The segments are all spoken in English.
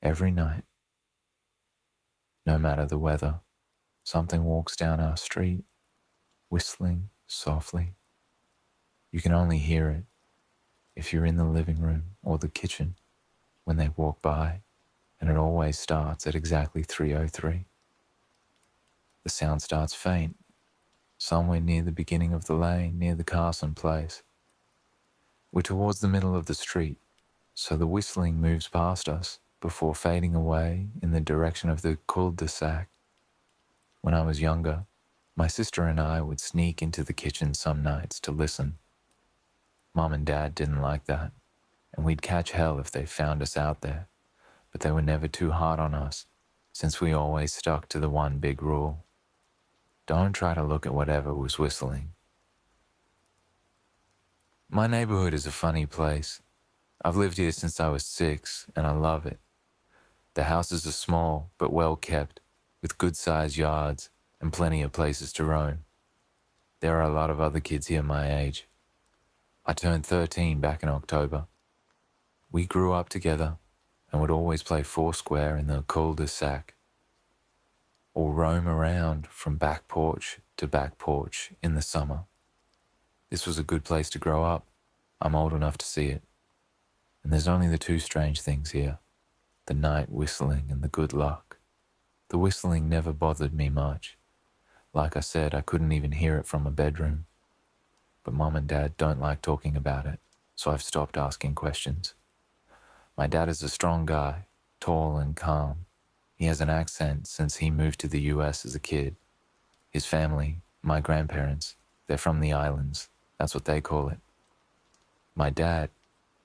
Every night, no matter the weather, something walks down our street, whistling softly. You can only hear it if you're in the living room or the kitchen when they walk by, and it always starts at exactly 3:03. The sound starts faint, somewhere near the beginning of the lane, near the Carson place. We're towards the middle of the street, so the whistling moves past us before fading away in the direction of the cul-de-sac. When I was younger, my sister and I would sneak into the kitchen some nights to listen. Mom and Dad didn't like that, and we'd catch hell if they found us out there, but they were never too hard on us, since we always stuck to the one big rule. Don't try to look at whatever was whistling. My neighborhood is a funny place. I've lived here since I was 6, and I love it. The houses are small but well kept, with good-sized yards and plenty of places to roam. There are a lot of other kids here my age. I turned 13 back in October. We grew up together and would always play foursquare in the cul-de-sac, or roam around from back porch to back porch in the summer. This was a good place to grow up. I'm old enough to see it. And there's only the two strange things here, the night whistling and the good luck. The whistling never bothered me much. Like I said, I couldn't even hear it from a bedroom. But Mom and Dad don't like talking about it, so I've stopped asking questions. My dad is a strong guy, tall and calm. He has an accent since he moved to the US as a kid. His family, my grandparents, they're from the islands. That's what they call it. My dad,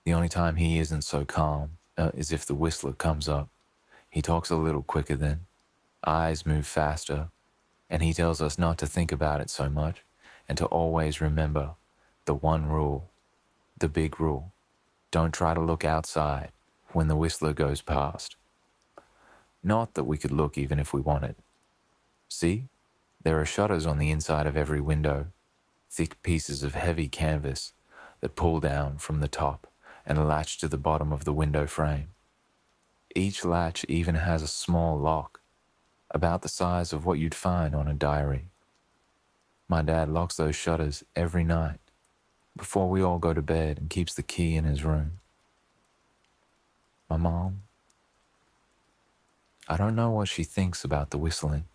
the only time he isn't so calm is if the whistler comes up. He talks a little quicker then, eyes move faster, and he tells us not to think about it so much and to always remember the one rule, the big rule. Don't try to look outside when the whistler goes past. Not that we could look even if we wanted. See, there are shutters on the inside of every window, thick pieces of heavy canvas that pull down from the top and latch to the bottom of the window frame. Each latch even has a small lock, about the size of what you'd find on a diary. My dad locks those shutters every night before we all go to bed and keeps the key in his room. My mom, I don't know what she thinks about the whistling.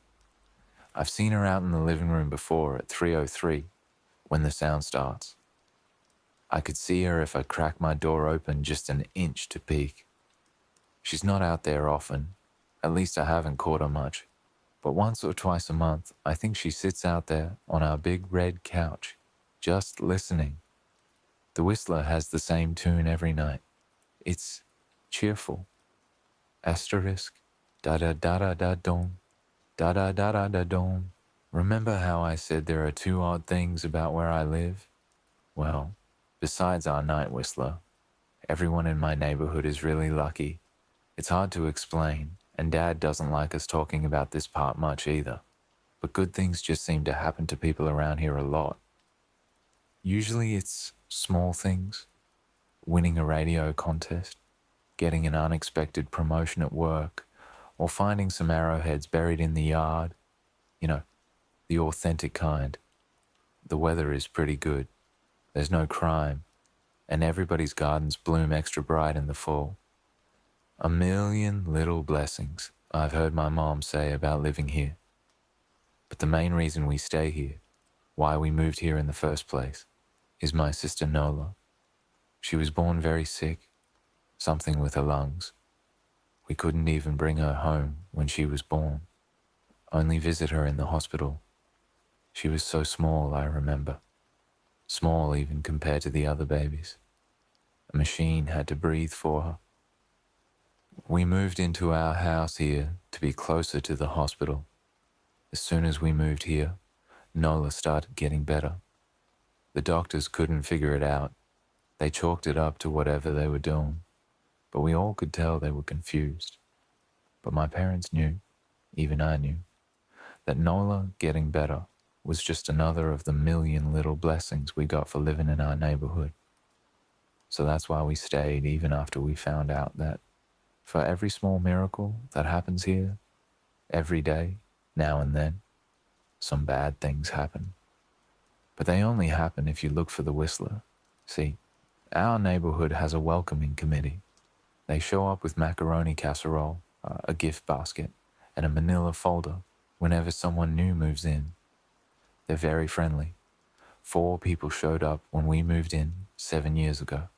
I've seen her out in the living room before at 3:03 when the sound starts. I could see her if I cracked my door open just an inch to peek. She's not out there often, at least I haven't caught her much, but once or twice a month I think she sits out there on our big red couch, just listening. The whistler has the same tune every night. It's cheerful. Asterisk, da-da-da-da-da-dom, da-da-da-da-da-dom. Remember how I said there are two odd things about where I live? Well, besides our night whistler, everyone in my neighborhood is really lucky. It's hard to explain, and Dad doesn't like us talking about this part much either. But good things just seem to happen to people around here a lot. Usually it's small things, winning a radio contest, getting an unexpected promotion at work, or finding some arrowheads buried in the yard. You know, the authentic kind. The weather is pretty good. There's no crime, and everybody's gardens bloom extra bright in the fall. A million little blessings, I've heard my mom say about living here. But the main reason we stay here, why we moved here in the first place, is my sister Nola. She was born very sick, something with her lungs. We couldn't even bring her home when she was born, only visit her in the hospital. She was so small, I remember. Small even compared to the other babies. A machine had to breathe for her. We moved into our house here to be closer to the hospital. As soon as we moved here, Nola started getting better. The doctors couldn't figure it out. They chalked it up to whatever they were doing, but we all could tell they were confused. But my parents knew, even I knew, that Nola getting better was just another of the million little blessings we got for living in our neighborhood. So that's why we stayed even after we found out that For every small miracle that happens here, every day, now and then, some bad things happen. But they only happen if you look for the whistler. See, our neighborhood has a welcoming committee. They show up with macaroni casserole, a gift basket, and a manila folder whenever someone new moves in. They're very friendly. 4 people showed up when we moved in 7 years ago.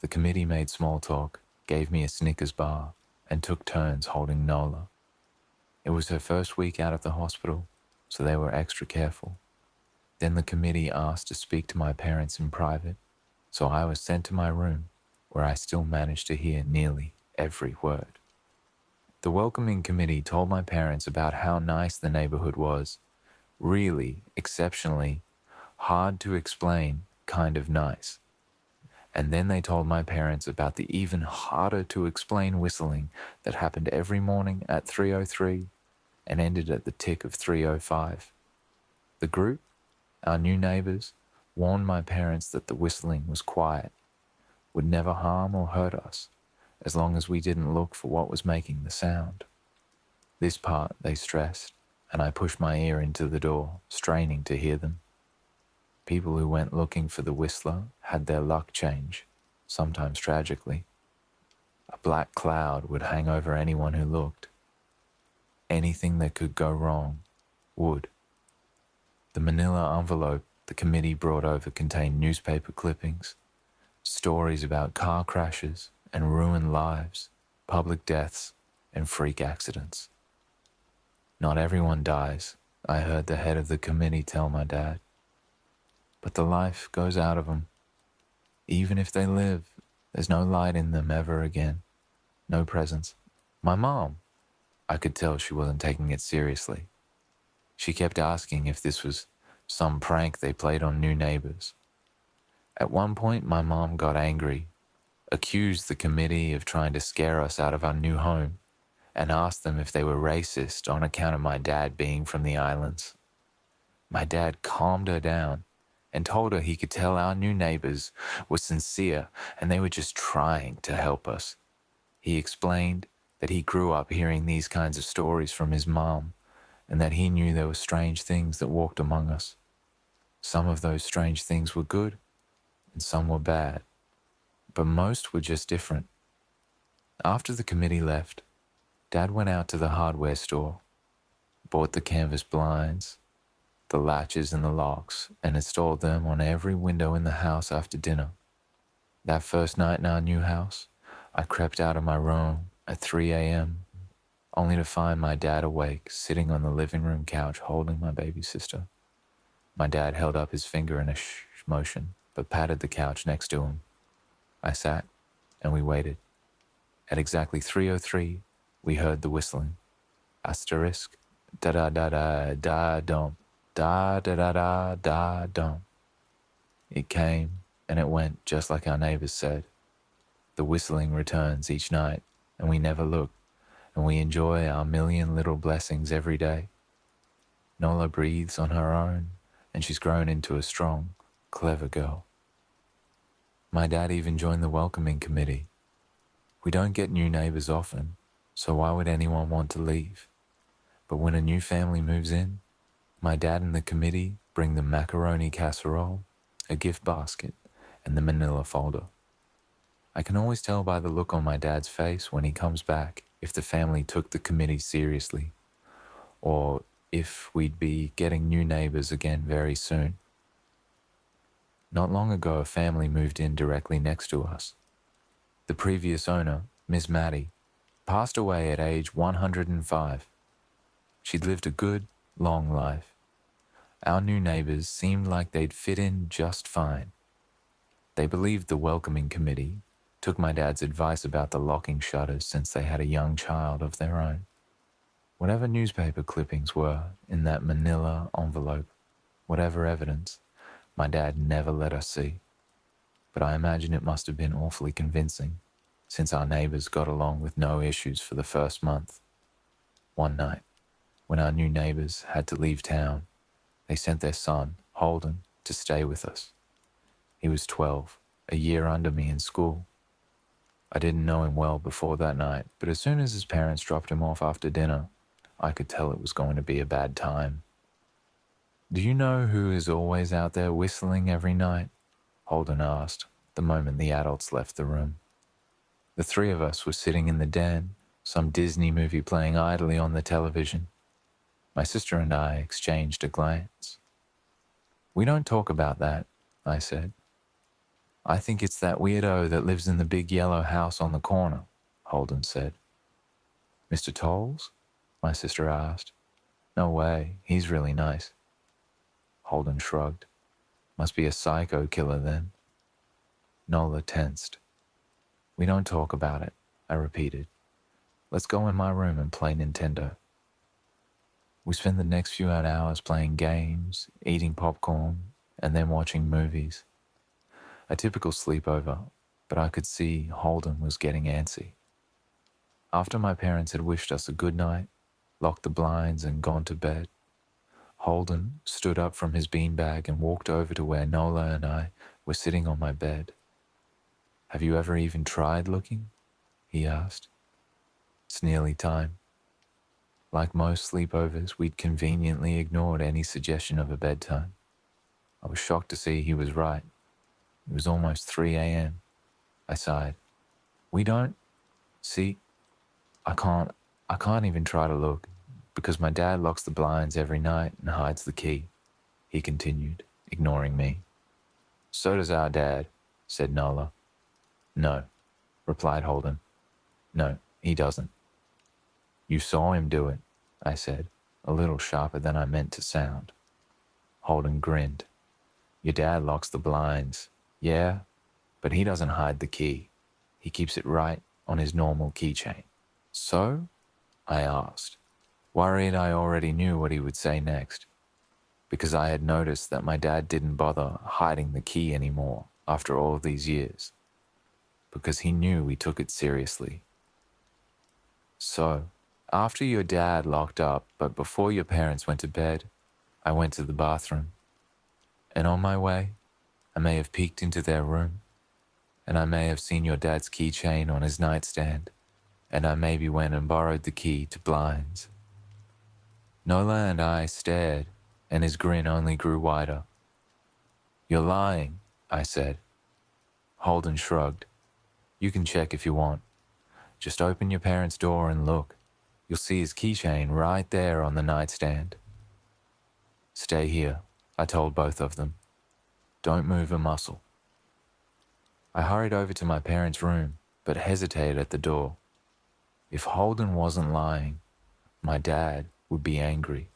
The committee made small talk, gave me a Snickers bar, and took turns holding Nola. It was her first week out of the hospital, so they were extra careful. Then the committee asked to speak to my parents in private, so I was sent to my room, where I still managed to hear nearly every word. The welcoming committee told my parents about how nice the neighborhood was, really, exceptionally, hard to explain kind of nice. And then they told my parents about the even harder to explain whistling that happened every morning at 3:03 and ended at the tick of 3:05. The group, our new neighbors, warned my parents that the whistling was quiet, would never harm or hurt us, as long as we didn't look for what was making the sound. This part they stressed, and I pushed my ear into the door, straining to hear them. People who went looking for the whistler had their luck change, sometimes tragically. A black cloud would hang over anyone who looked. Anything that could go wrong would. The manila envelope the committee brought over contained newspaper clippings, stories about car crashes and ruined lives, public deaths, and freak accidents. Not everyone dies, I heard the head of the committee tell my dad. But the life goes out of them. Even if they live, there's no light in them ever again. No presence. My mom, I could tell she wasn't taking it seriously. She kept asking if this was some prank they played on new neighbors. At one point, my mom got angry, accused the committee of trying to scare us out of our new home, and asked them if they were racist on account of my dad being from the islands. My dad calmed her down and told her he could tell our new neighbors were sincere and they were just trying to help us. He explained that he grew up hearing these kinds of stories from his mom and that he knew there were strange things that walked among us. Some of those strange things were good and some were bad, but most were just different. After the committee left, Dad went out to the hardware store, bought the canvas blinds, the latches and the locks, and installed them on every window in the house after dinner. That first night in our new house, I crept out of my room at 3 a.m., only to find my dad awake, sitting on the living room couch holding my baby sister. My dad held up his finger in a shh motion, but patted the couch next to him. I sat, and we waited. At exactly 3:03, we heard the whistling. Asterisk, da-da-da-da-da-dum. Da-da-da-da-da-dum. It came, and it went just like our neighbors said. The whistling returns each night, and we never look, and we enjoy our million little blessings every day. Nola breathes on her own, and she's grown into a strong, clever girl. My dad even joined the welcoming committee. We don't get new neighbors often, so why would anyone want to leave? But when a new family moves in, my dad and the committee bring the macaroni casserole, a gift basket, and the manila folder. I can always tell by the look on my dad's face when he comes back if the family took the committee seriously, or if we'd be getting new neighbors again very soon. Not long ago, a family moved in directly next to us. The previous owner, Miss Maddie, passed away at age 105. She'd lived a good, long life. Our new neighbors seemed like they'd fit in just fine. They believed the welcoming committee, took my dad's advice about the locking shutters since they had a young child of their own. Whatever newspaper clippings were in that manila envelope, whatever evidence, my dad never let us see. But I imagine it must have been awfully convincing, since our neighbors got along with no issues for the first month. One night, when our new neighbors had to leave town, they sent their son, Holden, to stay with us. He was 12, a year under me in school. I didn't know him well before that night, but as soon as his parents dropped him off after dinner, I could tell it was going to be a bad time. Do you know who is always out there whistling every night? Holden asked, the moment the adults left the room. The three of us were sitting in the den, some Disney movie playing idly on the television. My sister and I exchanged a glance. We don't talk about that, I said. I think it's that weirdo that lives in the big yellow house on the corner, Holden said. Mr. Tolles? My sister asked. No way, he's really nice. Holden shrugged. Must be a psycho killer then. Nola tensed. We don't talk about it, I repeated. Let's go in my room and play Nintendo. We spent the next few hours playing games, eating popcorn, and then watching movies. A typical sleepover, but I could see Holden was getting antsy. After my parents had wished us a good night, locked the blinds and gone to bed, Holden stood up from his beanbag and walked over to where Nola and I were sitting on my bed. Have you ever even tried looking? He asked. It's nearly time. Like most sleepovers, we'd conveniently ignored any suggestion of a bedtime. I was shocked to see he was right. It was almost 3 a.m. I sighed. We don't? See, I can't even try to look, because my dad locks the blinds every night and hides the key, he continued, ignoring me. So does our dad, said Nola. No, replied Holden. No, he doesn't. You saw him do it, I said, a little sharper than I meant to sound. Holden grinned. Your dad locks the blinds, yeah, but he doesn't hide the key. He keeps it right on his normal keychain. So? I asked, worried I already knew what he would say next, because I had noticed that my dad didn't bother hiding the key anymore after all these years, because he knew we took it seriously. So, after your dad locked up, but before your parents went to bed, I went to the bathroom. And on my way, I may have peeked into their room, and I may have seen your dad's keychain on his nightstand, and I maybe went and borrowed the key to blinds. Nola and I stared, and his grin only grew wider. You're lying, I said. Holden shrugged. You can check if you want. Just open your parents' door and look. You'll see his keychain right there on the nightstand. Stay here, I told both of them. Don't move a muscle. I hurried over to my parents' room, but hesitated at the door. If Holden wasn't lying, my dad would be angry,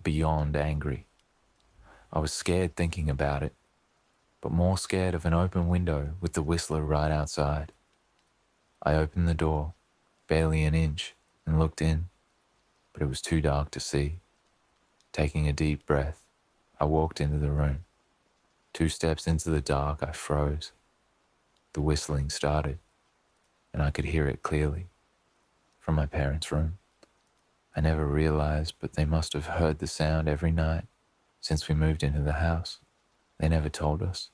beyond angry. I was scared thinking about it, but more scared of an open window with the whistler right outside. I opened the door, barely an inch, and looked in, but it was too dark to see. Taking a deep breath, I walked into the room. 2 steps into the dark, I froze. The whistling started, and I could hear it clearly, from my parents' room. I never realized, but they must have heard the sound every night since we moved into the house. They never told us.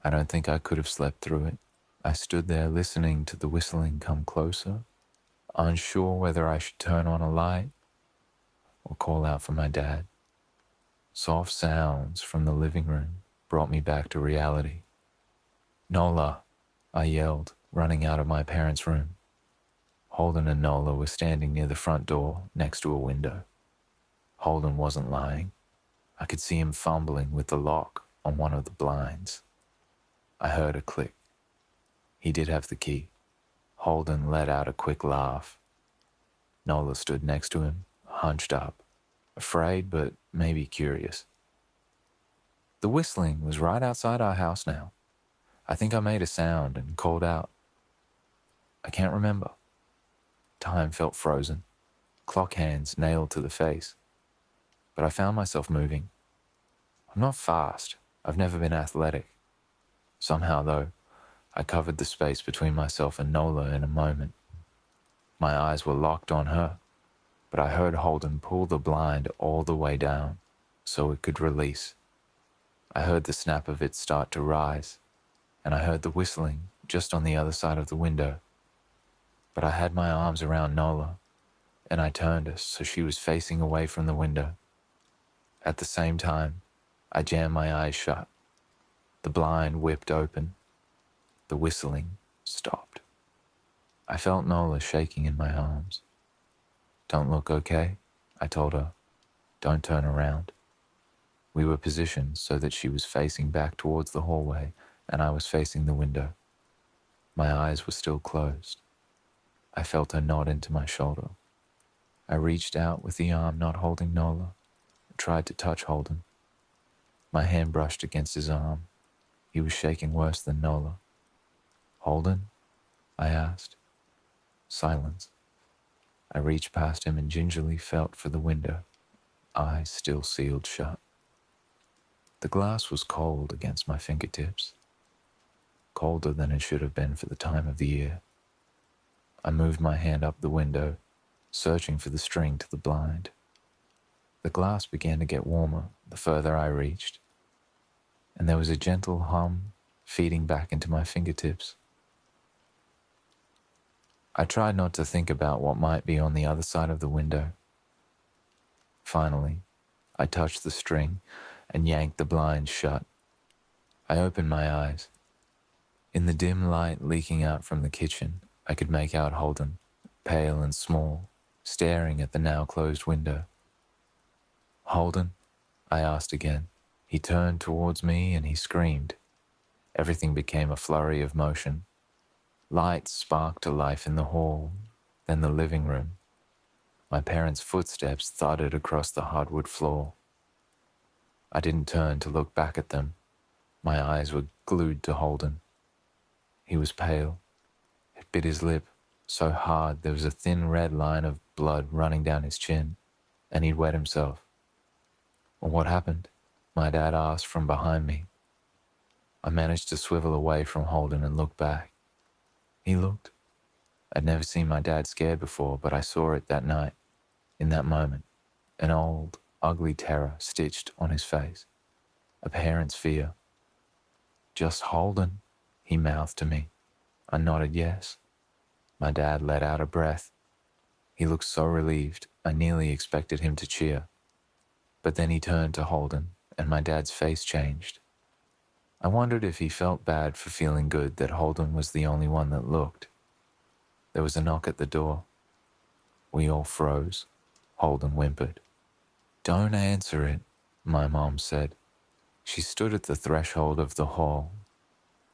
I don't think I could have slept through it. I stood there listening to the whistling come closer, unsure whether I should turn on a light or call out for my dad. Soft sounds from the living room brought me back to reality. Nola, I yelled, running out of my parents' room. Holden and Nola were standing near the front door next to a window. Holden wasn't lying. I could see him fumbling with the lock on one of the blinds. I heard a click. He did have the key. Holden let out a quick laugh. Nola stood next to him, hunched up, afraid but maybe curious. The whistling was right outside our house now. I think I made a sound and called out. I can't remember. Time felt frozen, clock hands nailed to the face. But I found myself moving. I'm not fast. I've never been athletic. Somehow, though, I covered the space between myself and Nola in a moment. My eyes were locked on her, but I heard Holden pull the blind all the way down so it could release. I heard the snap of it start to rise, and I heard the whistling just on the other side of the window. But I had my arms around Nola, and I turned her so she was facing away from the window. At the same time, I jammed my eyes shut. The blind whipped open. The whistling stopped. I felt Nola shaking in my arms. "Don't look, okay?" I told her. "Don't turn around." We were positioned so that she was facing back towards the hallway and I was facing the window. My eyes were still closed. I felt her nod into my shoulder. I reached out with the arm not holding Nola and tried to touch Holden. My hand brushed against his arm. He was shaking worse than Nola. "Holden?" I asked. Silence. I reached past him and gingerly felt for the window, eyes still sealed shut. The glass was cold against my fingertips, colder than it should have been for the time of the year. I moved my hand up the window, searching for the string to the blind. The glass began to get warmer the further I reached, and there was a gentle hum feeding back into my fingertips. I tried not to think about what might be on the other side of the window. Finally, I touched the string and yanked the blinds shut. I opened my eyes. In the dim light leaking out from the kitchen, I could make out Holden, pale and small, staring at the now closed window. "Holden?" I asked again. He turned towards me and he screamed. Everything became a flurry of motion. Lights sparked to life in the hall, then the living room. My parents' footsteps thudded across the hardwood floor. I didn't turn to look back at them. My eyes were glued to Holden. He was pale. He bit his lip so hard there was a thin red line of blood running down his chin, and he'd wet himself. "Well, what happened?" my dad asked from behind me. I managed to swivel away from Holden and look back. He looked. I'd never seen my dad scared before, but I saw it that night, in that moment, an old, ugly terror stitched on his face, a parent's fear. "Just Holden," he mouthed to me. I nodded yes. My dad let out a breath. He looked so relieved, I nearly expected him to cheer. But then he turned to Holden, and my dad's face changed. I wondered if he felt bad for feeling good that Holden was the only one that looked. There was a knock at the door. We all froze. Holden whimpered. "Don't answer it," my mom said. She stood at the threshold of the hall.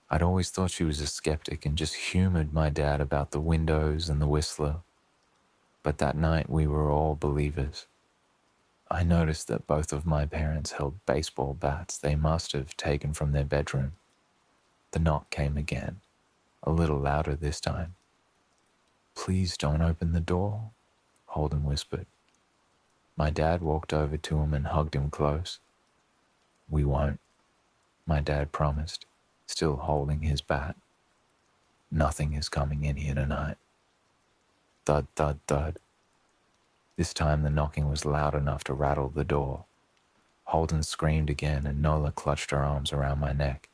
I'd always thought she was a skeptic and just humored my dad about the windows and the whistler. But that night we were all believers. I noticed that both of my parents held baseball bats they must have taken from their bedroom. The knock came again, a little louder this time. "Please don't open the door," Holden whispered. My dad walked over to him and hugged him close. "We won't," my dad promised, still holding his bat. "Nothing is coming in here tonight." Thud, thud, thud. This time the knocking was loud enough to rattle the door. Holden screamed again and Nola clutched her arms around my neck.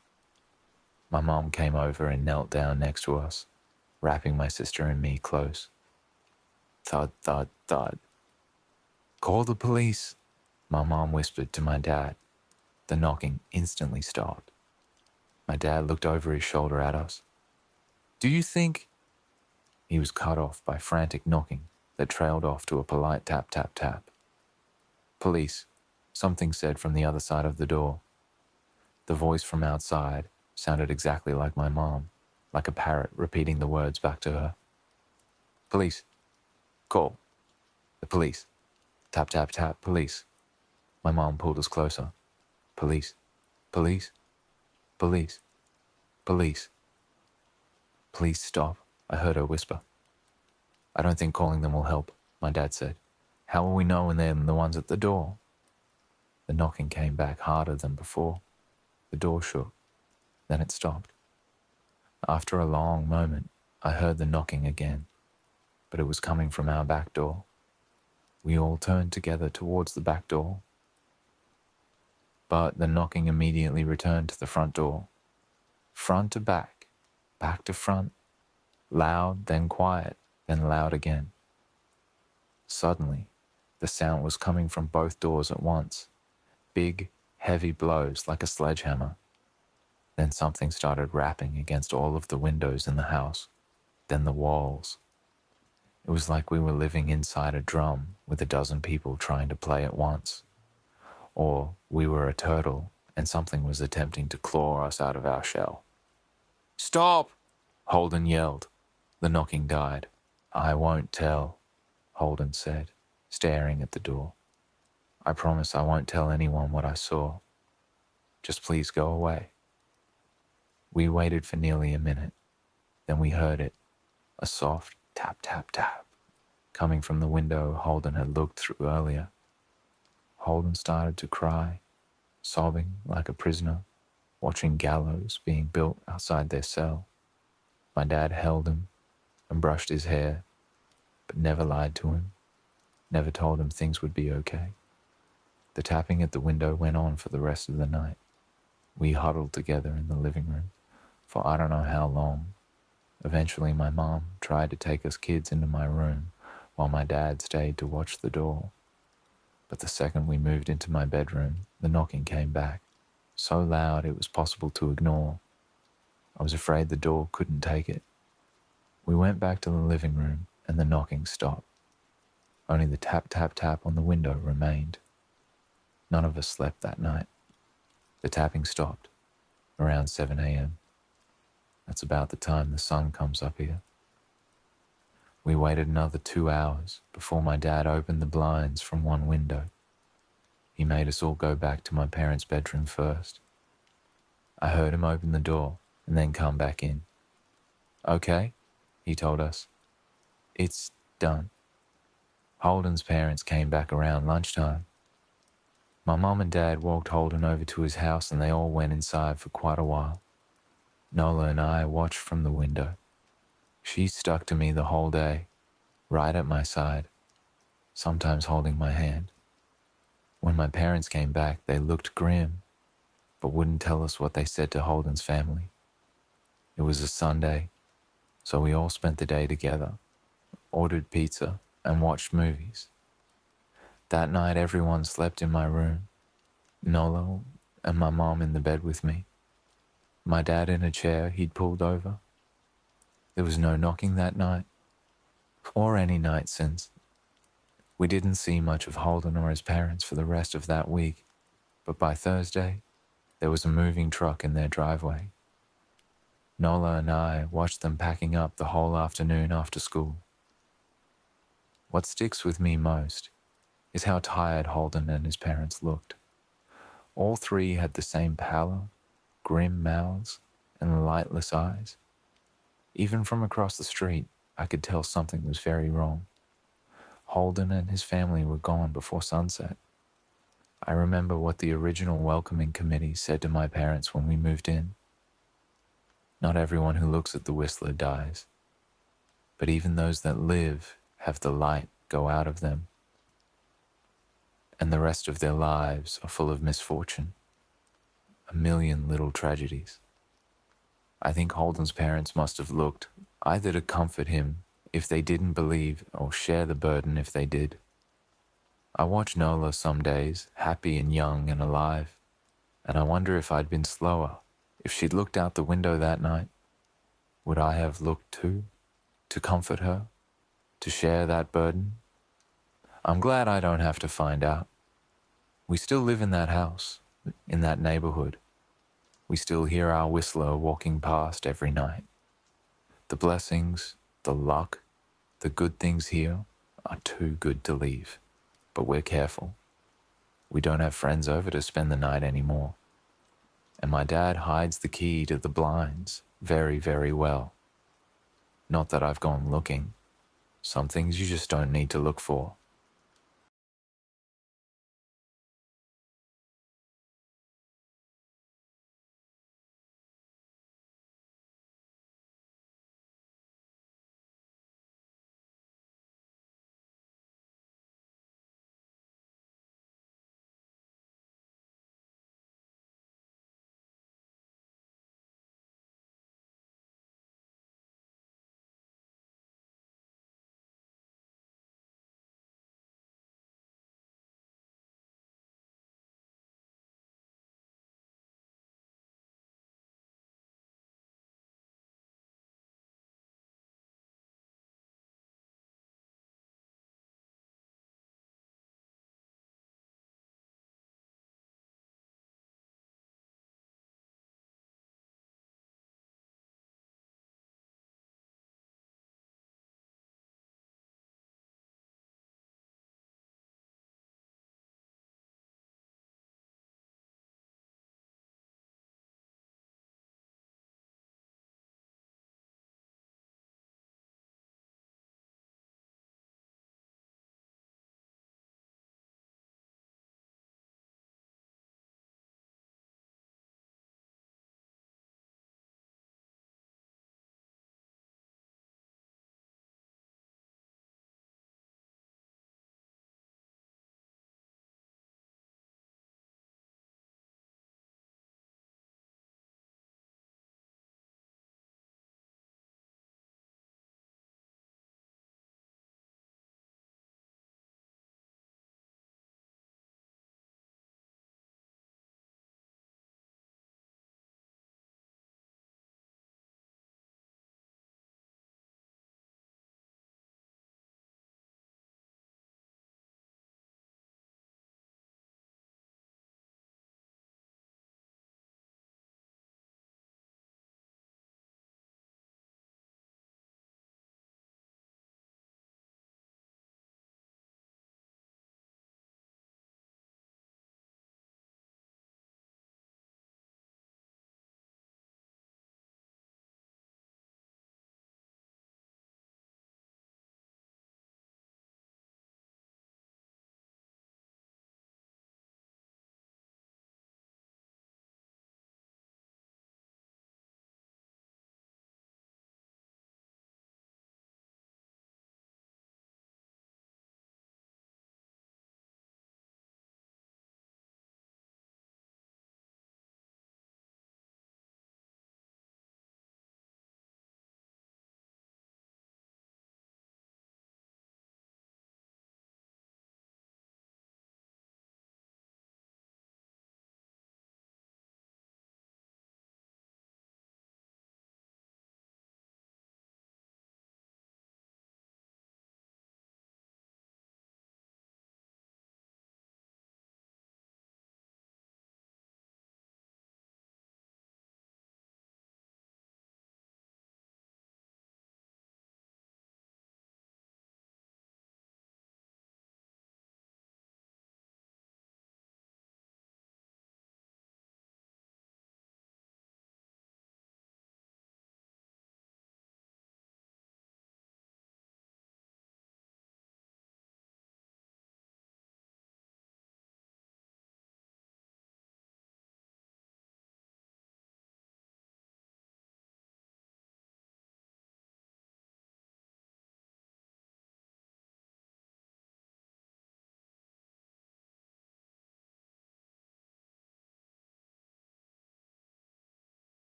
My mom came over and knelt down next to us, wrapping my sister and me close. Thud, thud, thud. "Call the police," my mom whispered to my dad. The knocking instantly stopped. My dad looked over his shoulder at us. "Do you think—" He was cut off by frantic knocking that trailed off to a polite tap, tap, tap. "Police," something said from the other side of the door. The voice from outside sounded exactly like my mom, like a parrot repeating the words back to her. "Police. Call. The police. Tap, tap, tap, police." My mom pulled us closer. "Police. Police. Police. Police. Please stop," I heard her whisper. "I don't think calling them will help," my dad said. "How will we know when they're the ones at the door?" The knocking came back harder than before. The door shook. Then it stopped. After a long moment, I heard the knocking again, but it was coming from our back door. We all turned together towards the back door. But the knocking immediately returned to the front door. Front to back, back to front, loud, then quiet, then loud again. Suddenly, the sound was coming from both doors at once, big, heavy blows like a sledgehammer. Then something started rapping against all of the windows in the house, then the walls. It was like we were living inside a drum with a dozen people trying to play at once. Or we were a turtle and something was attempting to claw us out of our shell. "Stop!" Holden yelled. The knocking died. "I won't tell," Holden said, staring at the door. "I promise I won't tell anyone what I saw. Just please go away." We waited for nearly a minute. Then we heard it, a soft tap, tap, tap, coming from the window Holden had looked through earlier. Holden started to cry, sobbing like a prisoner, watching gallows being built outside their cell. My dad held him and brushed his hair, but never lied to him, never told him things would be okay. The tapping at the window went on for the rest of the night. We huddled together in the living room for I don't know how long. Eventually my mom tried to take us kids into my room while my dad stayed to watch the door. But the second we moved into my bedroom, the knocking came back, so loud it was possible to ignore. I was afraid the door couldn't take it. We went back to the living room and the knocking stopped. Only the tap, tap, tap on the window remained. None of us slept that night. The tapping stopped around 7 a.m. That's about the time the sun comes up here. We waited another 2 hours before my dad opened the blinds from one window. He made us all go back to my parents' bedroom first. I heard him open the door and then come back in. "Okay," he told us. "It's done." Holden's parents came back around lunchtime. My mom and dad walked Holden over to his house and they all went inside for quite a while. Nola and I watched from the window. She stuck to me the whole day, right at my side, sometimes holding my hand. When my parents came back, they looked grim, but wouldn't tell us what they said to Holden's family. It was a Sunday, so we all spent the day together, ordered pizza, and watched movies. That night, everyone slept in my room, Nola and my mom in the bed with me, my dad in a chair he'd pulled over. There was no knocking that night, or any night since. We didn't see much of Holden or his parents for the rest of that week, but by Thursday, there was a moving truck in their driveway. Nola and I watched them packing up the whole afternoon after school. What sticks with me most is how tired Holden and his parents looked. All three had the same pallor, grim mouths, and lightless eyes. Even from across the street, I could tell something was very wrong. Holden and his family were gone before sunset. I remember what the original welcoming committee said to my parents when we moved in. Not everyone who looks at the Whistler dies, but even those that live have the light go out of them, and the rest of their lives are full of misfortune, a million little tragedies. I think Holden's parents must have looked either to comfort him if they didn't believe or share the burden if they did. I watch Nola some days, happy and young and alive, and I wonder if I'd been slower, if she'd looked out the window that night. Would I have looked too, to comfort her, to share that burden? I'm glad I don't have to find out. We still live in that house, in that neighborhood. We still hear our Whistler walking past every night. The blessings, the luck, the good things here are too good to leave, but we're careful. We don't have friends over to spend the night anymore. And my dad hides the key to the blinds very, very well. Not that I've gone looking. Some things you just don't need to look for.